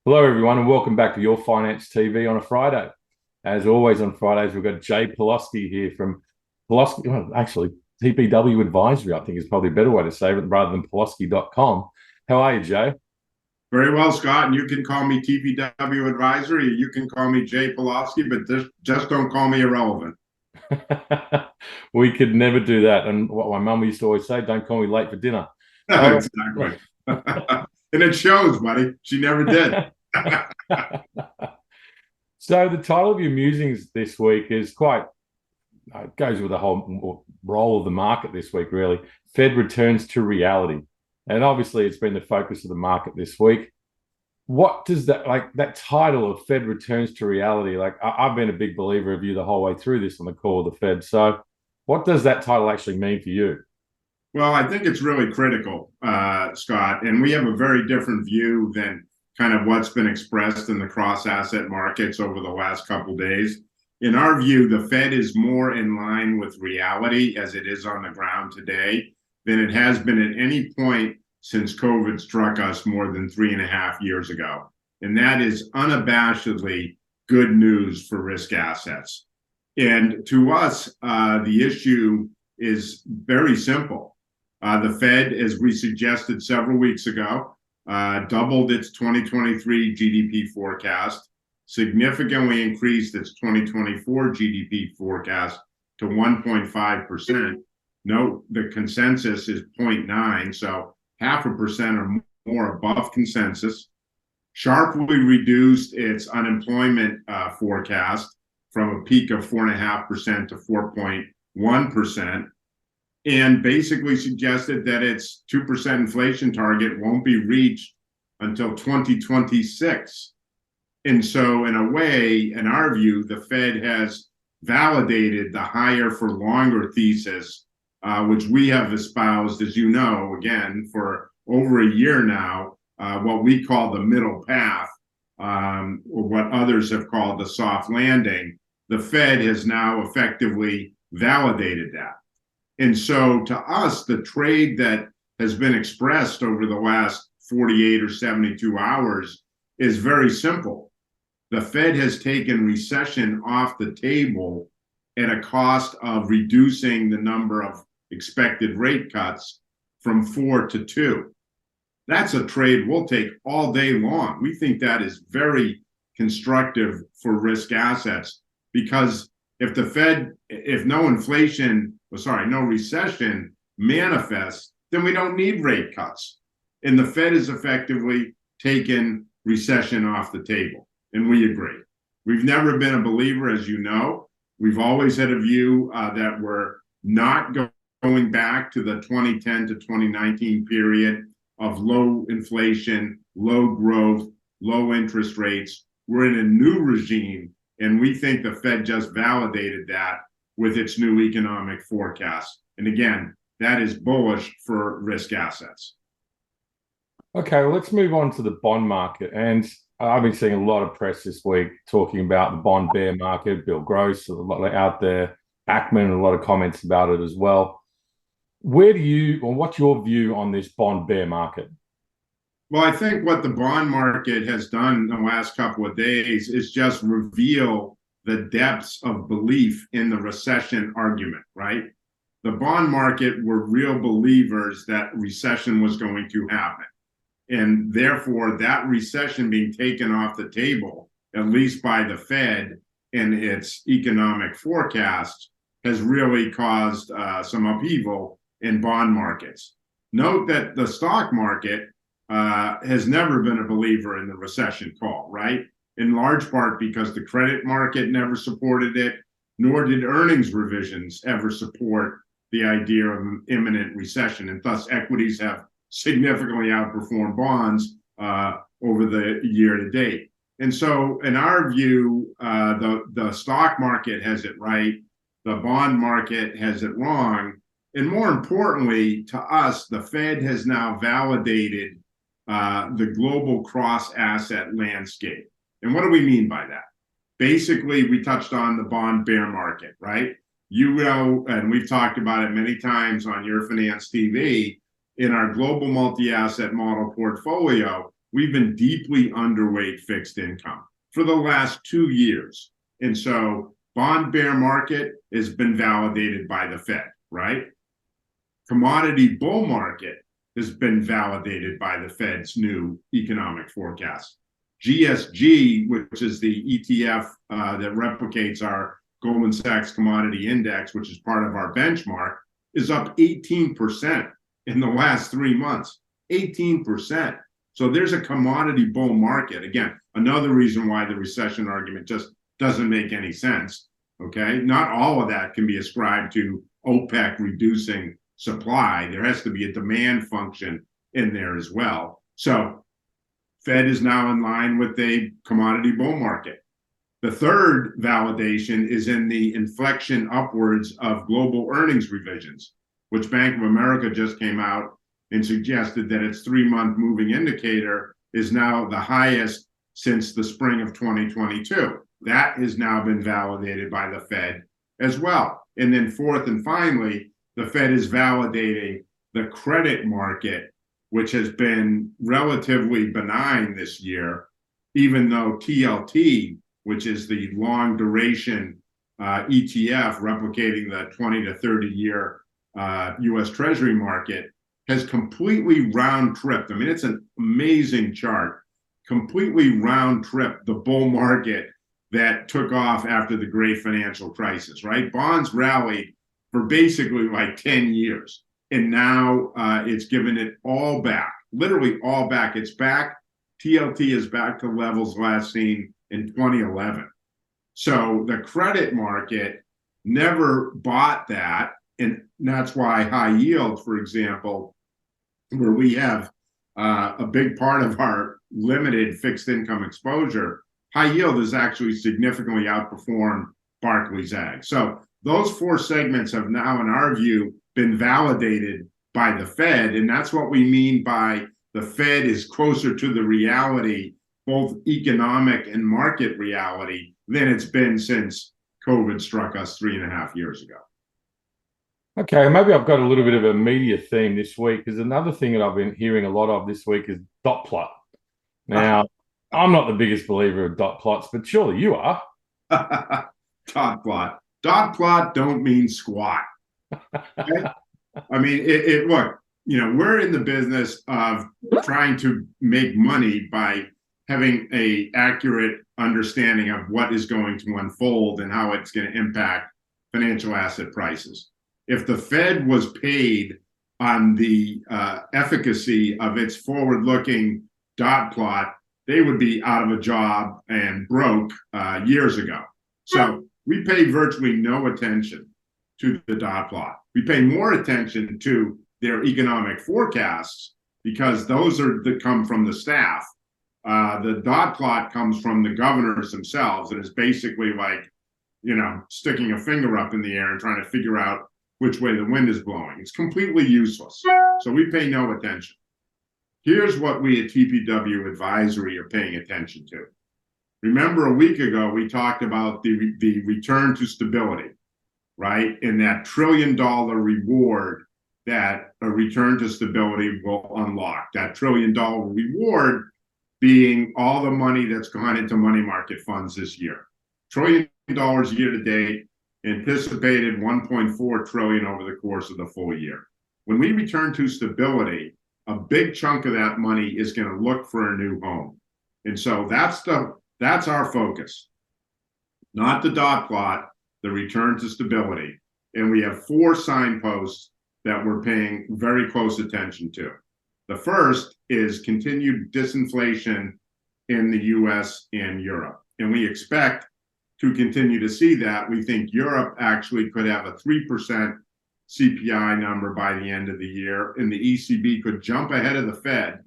Hello, everyone, and welcome back to Your Finance TV on a Friday. As always, on Fridays, we've got Jay Pelosky here from Pelosky, well, actually, TPW Advisory, I think is probably a better way to say it rather than Pelosky.com. How are you, Jay? Very well, Scott. And you can call me TPW advisory. You can call me Jay Pelosky, but just don't call me irrelevant. We could never do that. And what my mum used to always say, don't call me late for dinner. All Exactly. And it shows, buddy. She never did. So the title of your musings this week is quite it goes with the whole role of the market this week, really. Fed returns to reality. And obviously, it's been the focus of the market this week. What does that title of Fed returns to reality? I've been a big believer of you the whole way through this on the call of the Fed. So, what does that title actually mean for you? Well, I think it's really critical, Scott. And we have a very different view than kind of what's been expressed in the cross asset markets over the last couple of days. In our view, the Fed is more in line with reality as it is on the ground today than it has been at any point since COVID struck us more than 3.5 years ago. And that is unabashedly good news for risk assets. And to us, the issue is very simple. The Fed, as we suggested several weeks ago, doubled its 2023 GDP forecast, significantly increased its 2024 GDP forecast to 1.5%. Note the consensus is 0.9, so 0.5% or more above consensus. Sharply reduced its unemployment forecast from a peak of 4.5% to 4.1%, and basically suggested that its 2% inflation target won't be reached until 2026. And so, in a way, in our view, the Fed has validated the higher for longer thesis, which we have espoused, as you know, again, for over a year now, what we call the middle path, or what others have called the soft landing. The Fed has now effectively validated that. And so to us, the trade that has been expressed over the last 48 or 72 hours is very simple. The Fed has taken recession off the table at a cost of reducing the number of expected rate cuts from 4 to 2. That's a trade we'll take all day long. We think that is very constructive for risk assets because if no recession manifests, then we don't need rate cuts. And the Fed has effectively taken recession off the table. And we agree. We've never been a believer, as you know. We've always had a view that we're not going back to the 2010 to 2019 period of low inflation, low growth, low interest rates. We're in a new regime, and we think the Fed just validated that with its new economic forecast. And again, that is bullish for risk assets. Okay, well, let's move on to the bond market. And I've been seeing a lot of press this week talking about the bond bear market. Bill Gross, a lot out there, Ackman, a lot of comments about it as well. What's your view on this bond bear market? Well, I think what the bond market has done in the last couple of days is just reveal the depths of belief in the recession argument, right? The bond market were real believers that recession was going to happen. And therefore, that recession being taken off the table, at least by the Fed and its economic forecasts, has really caused some upheaval in bond markets. Note that the stock market has never been a believer in the recession call, right? In large part because the credit market never supported it, nor did earnings revisions ever support the idea of an imminent recession. And thus, equities have significantly outperformed bonds over the year to date. And so, in our view, the stock market has it right, the bond market has it wrong. And more importantly, to us, the Fed has now validated the global cross-asset landscape. And what do we mean by that? Basically, we touched on the bond bear market, right? You know, and we've talked about it many times on YourFinanceTV, in our global multi-asset model portfolio, we've been deeply underweight fixed income for the last 2 years. And so bond bear market has been validated by the Fed, right? Commodity bull market has been validated by the Fed's new economic forecast. GSG, which is the ETF that replicates our Goldman Sachs Commodity Index, which is part of our benchmark, is up 18% in the last 3 months. 18%. So there's a commodity bull market. Again, another reason why the recession argument just doesn't make any sense. Okay, not all of that can be ascribed to OPEC reducing supply. There has to be a demand function in there as well. So Fed is now in line with a commodity bull market. The third validation is in the inflection upwards of global earnings revisions, which Bank of America just came out and suggested that its 3-month moving indicator is now the highest since the spring of 2022. That has now been validated by the Fed as well. And then fourth and finally, the Fed is validating the credit market, which has been relatively benign this year, even though TLT, which is the long duration ETF replicating the 20 to 30 year US Treasury market, has completely round tripped. I mean, it's an amazing chart, completely round tripped the bull market that took off after the great financial crisis, right? Bonds rallied for basically like 10 years. And now it's given it all back, literally all back. It's back. TLT is back to levels last seen in 2011. So the credit market never bought that. And that's why high yield, for example, where we have a big part of our limited fixed income exposure, high yield has actually significantly outperformed Barclays Ag. So those 4 segments have now, in our view, been validated by the Fed. And that's what we mean by the Fed is closer to the reality, both economic and market reality, than it's been since COVID struck us 3.5 years ago. Okay, maybe I've got a little bit of a media theme this week, because another thing that I've been hearing a lot of this week is dot plot. Now, I'm not the biggest believer of dot plots, but surely you are. Dot plot. Dot plot don't mean squat. Okay? I mean, look, we're in the business of trying to make money by having a accurate understanding of what is going to unfold and how it's going to impact financial asset prices. If the Fed was paid on the efficacy of its forward-looking dot plot, they would be out of a job and broke years ago. So we pay virtually no attention to the dot plot. We pay more attention to their economic forecasts because those are that come from the staff. The dot plot comes from the governors themselves, and is basically like, sticking a finger up in the air and trying to figure out which way the wind is blowing. It's completely useless. So we pay no attention. Here's what we at TPW Advisory are paying attention to. Remember, a week ago, we talked about the return to stability, right? And that $1 trillion reward that a return to stability will unlock. That $1 trillion reward being all the money that's gone into money market funds this year. $1 trillion year to date, anticipated $1.4 trillion over the course of the full year. When we return to stability, a big chunk of that money is going to look for a new home. And so that's our focus, not the dot plot, the return to stability. And we have 4 signposts that we're paying very close attention to. The first is continued disinflation in the US and Europe. And we expect to continue to see that. We think Europe actually could have a 3% CPI number by the end of the year, and the ECB could jump ahead of the Fed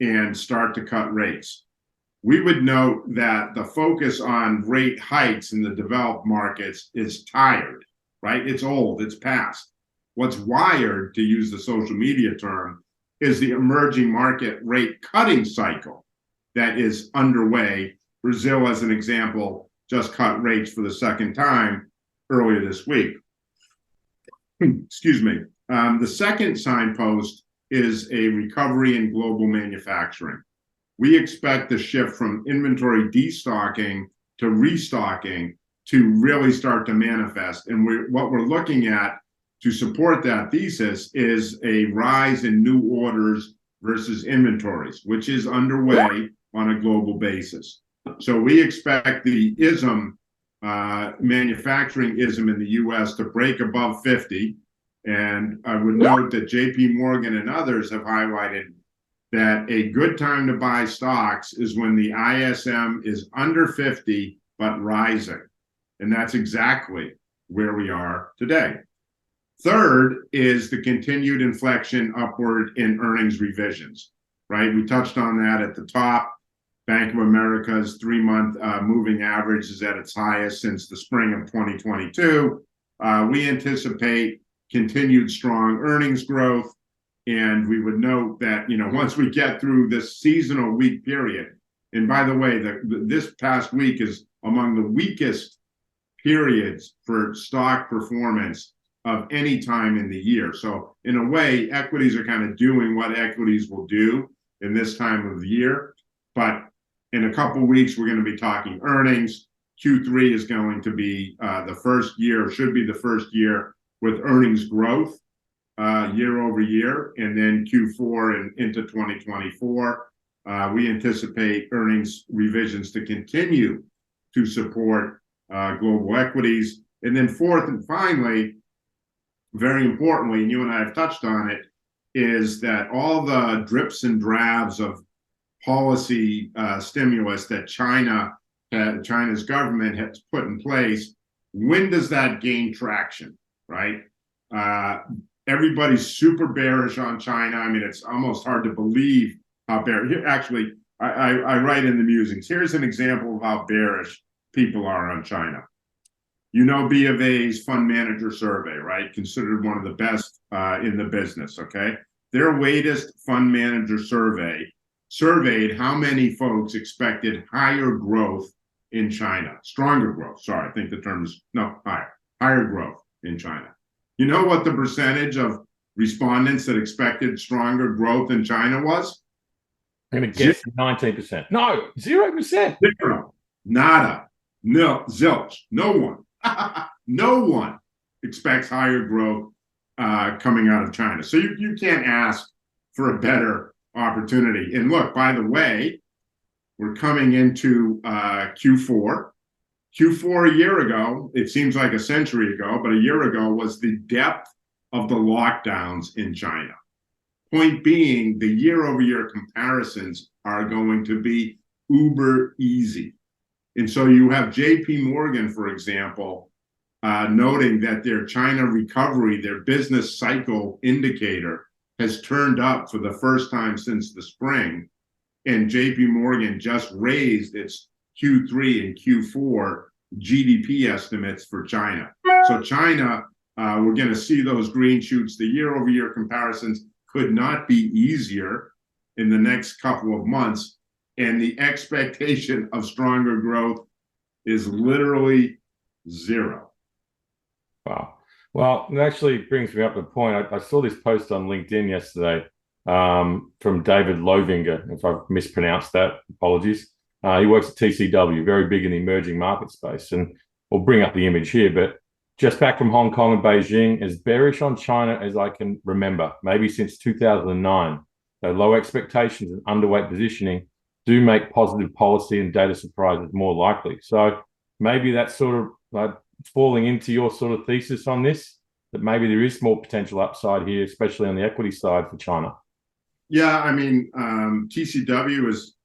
and start to cut rates. We would note that the focus on rate hikes in the developed markets is tired, right? It's old, it's past. What's wired, to use the social media term, is the emerging market rate cutting cycle that is underway. Brazil, as an example, just cut rates for the second time earlier this week. Excuse me. The second signpost is a recovery in global manufacturing. we expect the shift from inventory destocking to restocking to really start to manifest. And what we're looking at to support that thesis is a rise in new orders versus inventories, which is underway on a global basis. So we expect the manufacturing ISM in the US to break above 50. And I would note that JP Morgan and others have highlighted that a good time to buy stocks is when the ISM is under 50, but rising. And that's exactly where we are today. Third is the continued inflection upward in earnings revisions, right? We touched on that at the top. Bank of America's 3-month moving average is at its highest since the spring of 2022. We anticipate continued strong earnings growth. And we would note that, once we get through this seasonal weak period, and by the way, this past week is among the weakest periods for stock performance of any time in the year. So in a way, equities are kind of doing what equities will do in this time of the year. But in a couple of weeks, we're going to be talking earnings. Q3 is going to be should be the first year with earnings growth year over year. And then Q4 and into 2024, we anticipate earnings revisions to continue to support global equities. And then fourth and finally, very importantly, and you and I have touched on it, is that all the drips and drabs of policy stimulus that China's government has put in place, when does that gain traction, right? Everybody's super bearish on China. I mean, it's almost hard to believe how bearish. Actually, I write in the Musings. Here's an example of how bearish people are on China. B of A's fund manager survey, right? Considered one of the best in the business, okay? Their latest fund manager survey surveyed how many folks expected higher growth in China. Stronger growth, sorry, I think the term is, higher growth in China. You know what the percentage of respondents that expected stronger growth in China was? I'm going to guess 19%. No, 0%. Zero. Nada. No, zilch. No one. No one expects higher growth coming out of China. So you can't ask for a better opportunity. And look, by the way, we're coming into Q4. Q4 a year ago, it seems like a century ago, but a year ago was the depth of the lockdowns in China. Point being, the year-over-year comparisons are going to be uber easy. And so you have JP Morgan, for example, noting that their China recovery, their business cycle indicator, has turned up for the first time since the spring. And JP Morgan just raised its Q3 and Q4 GDP estimates for China. So China, we're going to see those green shoots. The year-over-year comparisons could not be easier in the next couple of months. And the expectation of stronger growth is literally zero. Wow. Well, it actually brings me up to a point. I saw this post on LinkedIn yesterday from David Lovinger. If I've mispronounced that, apologies. He works at TCW, very big in the emerging market space. And we'll bring up the image here. But just back from Hong Kong and Beijing, as bearish on China as I can remember, maybe since 2009. Though low expectations and underweight positioning do make positive policy and data surprises more likely. So maybe that's sort of falling into your sort of thesis on this, that maybe there is more potential upside here, especially on the equity side for China. Yeah, I mean, TCW is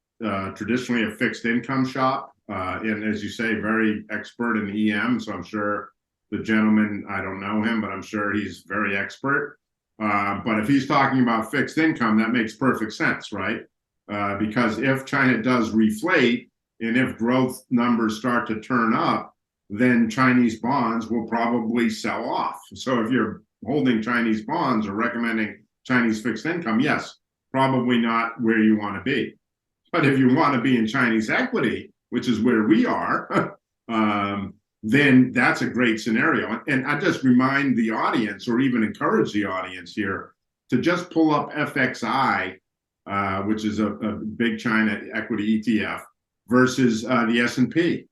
traditionally a fixed income shop. And as you say, very expert in EM. So I'm sure the gentleman, I don't know him, but I'm sure he's very expert. But if he's talking about fixed income, that makes perfect sense, right? Because if China does reflate and if growth numbers start to turn up, then Chinese bonds will probably sell off. So if you're holding Chinese bonds or recommending Chinese fixed income, yes, probably not where you want to be. But if you want to be in Chinese equity, which is where we are, then that's a great scenario. And I just remind the audience, or even encourage the audience here, to just pull up FXI which is a big China equity ETF, versus the S&P.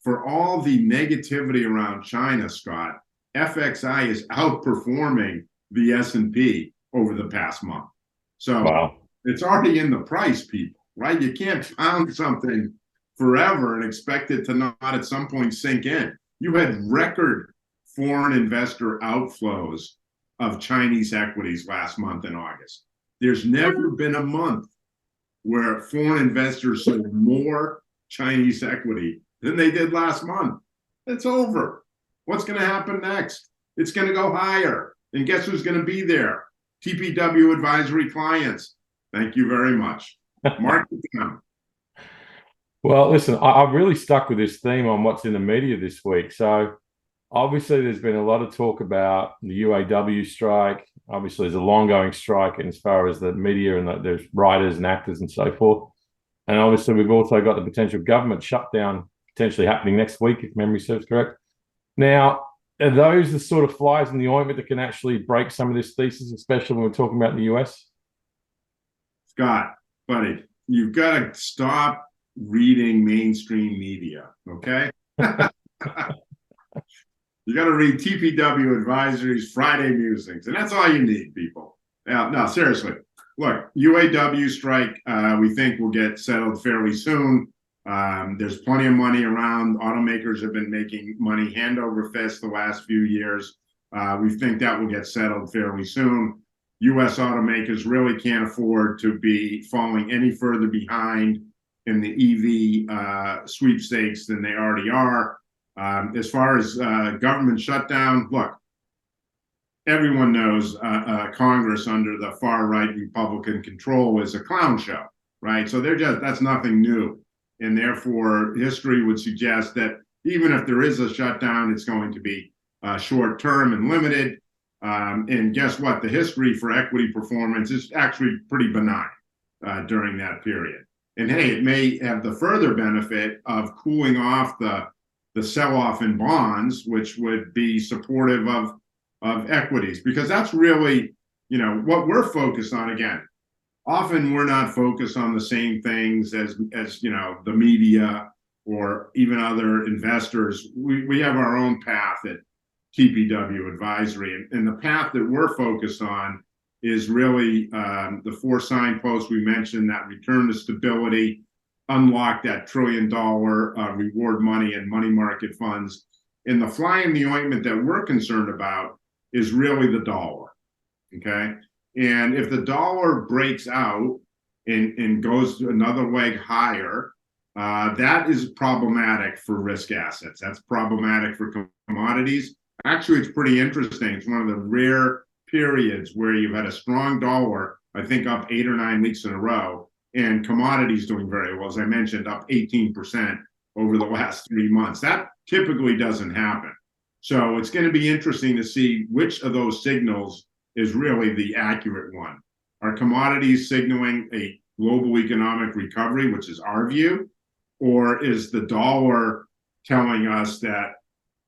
For all the negativity around China, Scott, FXI is outperforming the S&P over the past month. So Wow. it's already in the price, people, right? You can't pound something forever and expect it to not at some point sink in. You had record foreign investor outflows of Chinese equities last month in August. There's never been a month where foreign investors sold more Chinese equity than they did last month. It's over. What's going to happen next? It's going to go higher. And guess who's going to be there? TPW advisory clients. Thank you very much. Mark it down. Well, listen, I've really stuck with this theme on what's in the media this week. So obviously there's been a lot of talk about the UAW strike. Obviously there's a long-going strike as far as the media and there's writers and actors and so forth. And obviously we've also got the potential government shutdown potentially happening next week, if memory serves correct. Now, are those the sort of flies in the ointment that can actually break some of this thesis, especially when we're talking about the US? Scott, buddy, you've got to stop reading mainstream media, okay? You got to read TPW Advisory's Friday Musings, and that's all you need, people. Now, no, seriously. Look, UAW strike, we think will get settled fairly soon. There's plenty of money around. Automakers have been making money hand over fist the last few years. We think that will get settled fairly soon. U.S. automakers really can't afford to be falling any further behind in the EV sweepstakes than they already are. As far as government shutdown, look, everyone knows Congress under the far-right Republican control is a clown show, right? So that's nothing new. And therefore, history would suggest that even if there is a shutdown, it's going to be short-term and limited. And guess what? The history for equity performance is actually pretty benign during that period. And hey, it may have the further benefit of cooling off the sell-off in bonds, which would be supportive of equities, because that's really, what we're focused on. Again, often we're not focused on the same things as the media or even other investors. We have our own path at TPW Advisory, and the path that we're focused on is really the 4 signposts we mentioned: that return to stability, unlock that $1 trillion reward money and money market funds. And the fly in the ointment that we're concerned about is really the dollar, okay? And if the dollar breaks out and goes another leg higher, that is problematic for risk assets. That's problematic for commodities. Actually, it's pretty interesting. It's one of the rare periods where you've had a strong dollar, I think up 8 or 9 weeks in a row, and commodities doing very well. As I mentioned, up 18% over the last 3 months. That typically doesn't happen. So it's going to be interesting to see which of those signals is really the accurate one. Are commodities signaling a global economic recovery, which is our view, or is the dollar telling us that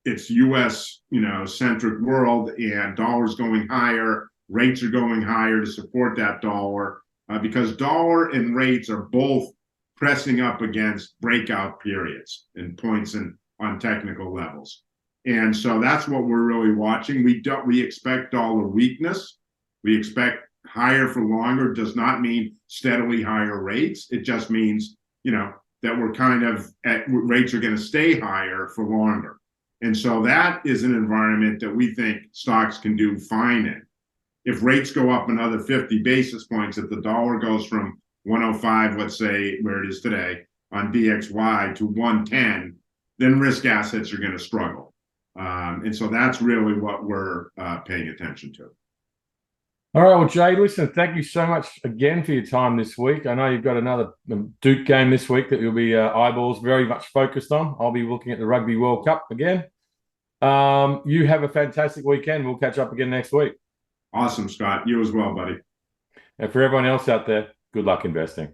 it's U.S. centric world and dollars going higher, rates are going higher to support that dollar, because dollar and rates are both pressing up against breakout periods and points on technical levels. And so that's what we're really watching. We expect dollar weakness. We expect higher for longer. Does not mean steadily higher rates. It just means, that we're kind of rates are going to stay higher for longer. And so that is an environment that we think stocks can do fine in. If rates go up another 50 basis points, if the dollar goes from 105, let's say where it is today on DXY, to 110, then risk assets are going to struggle. And so that's really what we're paying attention to. All right, well, Jay, listen, thank you so much again for your time this week. I know you've got another Duke game this week that you'll be eyeballs very much focused on. I'll be looking at the Rugby World Cup again. You have a fantastic weekend. We'll catch up again next week. Awesome, Scott. You as well, buddy. And for everyone else out there, good luck investing.